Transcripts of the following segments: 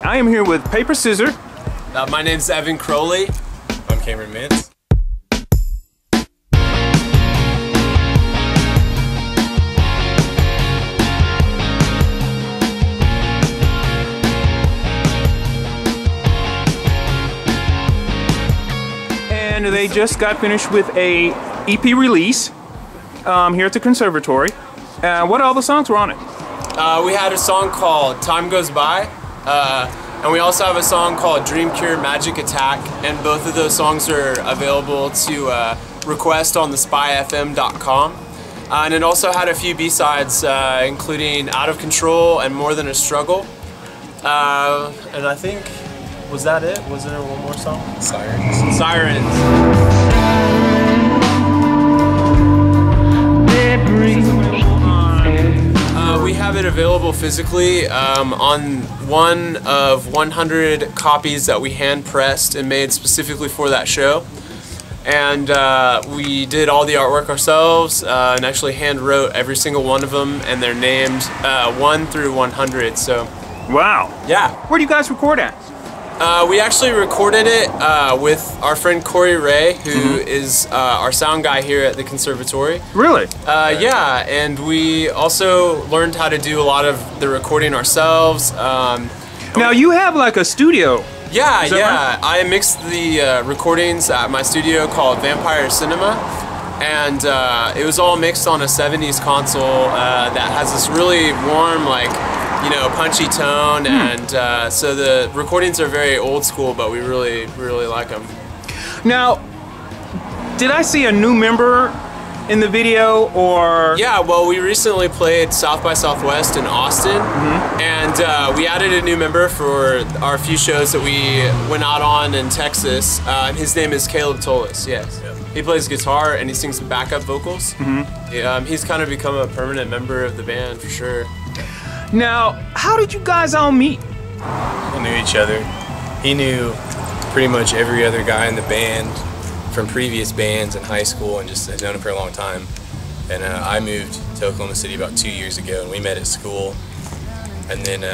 I am here with Paper Scissor. My name's Evan Crowley. I'm Cameron Mintz. And they just got finished with a EP release here at the Conservatory. What all the songs were on it? We had a song called Time Goes By, and we also have a song called Dream Cure Magic Attack, and both of those songs are available to request on thespyfm.com. And it also had a few B-sides, including Out of Control and More Than a Struggle. And I think, was that it? Was there one more song? Sirens. Sirens. We have it available physically on one of 100 copies that we hand pressed and made specifically for that show. And we did all the artwork ourselves and actually hand wrote every single one of them, and they're named 1 through 100. So, wow. Yeah. Where do you guys record at? We actually recorded it with our friend Corey Ray, who is our sound guy here at the Conservatory. Really? Yeah, and we also learned how to do a lot of the recording ourselves. Now you have like a studio. Yeah, Is that right? I mixed the recordings at my studio called Vampire Cinema, and it was all mixed on a 70s console that has this really warm, like, you know, punchy tone, and so the recordings are very old school, but we really like them. Now, did I see a new member in the video, or? Yeah, well, we recently played South by Southwest in Austin, and we added a new member for our few shows that we went out on in Texas. His name is Caleb Tolis, yes. He plays guitar and he sings some backup vocals. He's kind of become a permanent member of the band for sure. Now, how did you guys all meet? We knew each other. He knew pretty much every other guy in the band from previous bands in high school, and just had known him for a long time. And I moved to Oklahoma City about 2 years ago, and we met at school. And then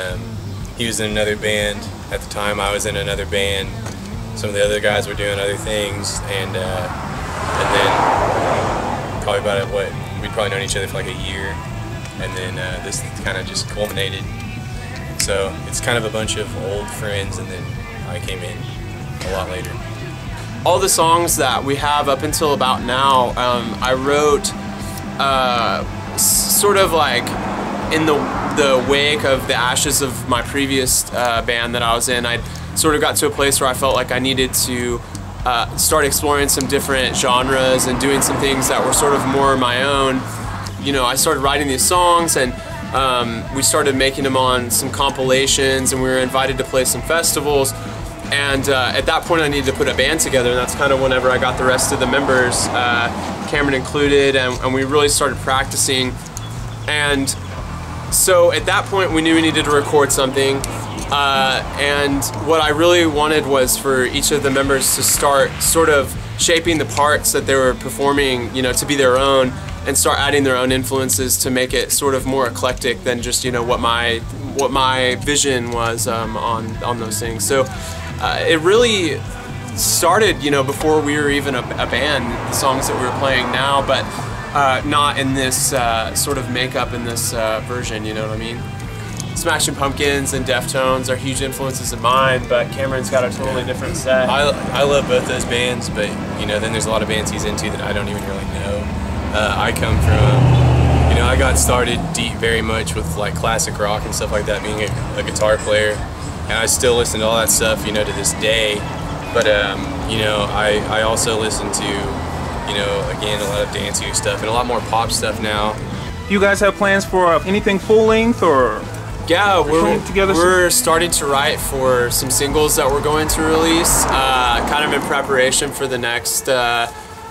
he was in another band at the time. I was in another band. Some of the other guys were doing other things, and then probably about we'd probably known each other for like a year. And then this kind of just culminated. So it's kind of a bunch of old friends, and then I came in a lot later. All the songs that we have up until about now, I wrote sort of like in the wake of the ashes of my previous band that I was in. I sort of got to a place where I felt like I needed to start exploring some different genres and doing some things that were sort of more my own. You know, I started writing these songs, and we started making them on some compilations, and we were invited to play some festivals. And at that point I needed to put a band together, and that's kind of whenever I got the rest of the members, Cameron included, and we really started practicing. And so at that point we knew we needed to record something, and what I really wanted was for each of the members to start sort of shaping the parts that they were performing, you know, to be their own, and start adding their own influences to make it sort of more eclectic than just, you know, what my vision was on those things. So it really started, you know, before we were even a band, the songs that we were playing now, but not in this sort of makeup in this version, you know what I mean? Smashing Pumpkins and Deftones are huge influences of mine, but Cameron's got a totally different set. I love both those bands, but you know, then there's a lot of bands he's into that I don't even really know. I come from, you know, I got started deep very much with like classic rock and stuff like that, being a guitar player, and I still listen to all that stuff, you know, to this day. But you know, I also listen to, you know, again, a lot of dancier stuff and a lot more pop stuff now. Do you guys have plans for anything full length, or? Yeah, we're starting to write for some singles that we're going to release, kind of in preparation for the next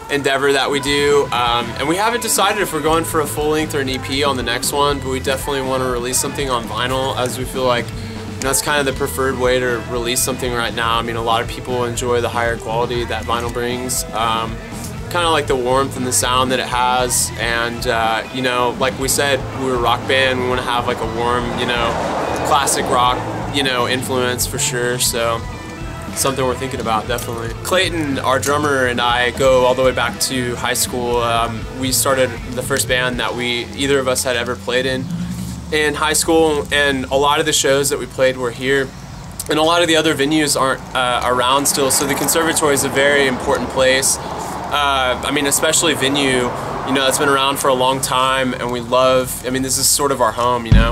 endeavor that we do. And we haven't decided if we're going for a full length or an EP on the next one, but we definitely want to release something on vinyl, as we feel like, you know, that's kind of the preferred way to release something right now. I mean, a lot of people enjoy the higher quality that vinyl brings. Kind of like the warmth and the sound that it has, and you know, like we said, we're a rock band, we want to have like a warm, you know, classic rock you know, influence for sure. So something we're thinking about, definitely. Clayton, our drummer, and I go all the way back to high school. We started the first band that either of us had ever played in high school, and a lot of the shows that we played were here, and a lot of the other venues aren't around still, so the conservatory is a very important place. I mean, especially venue, you know, it's been around for a long time, and we love, I mean, this is sort of our home, you know?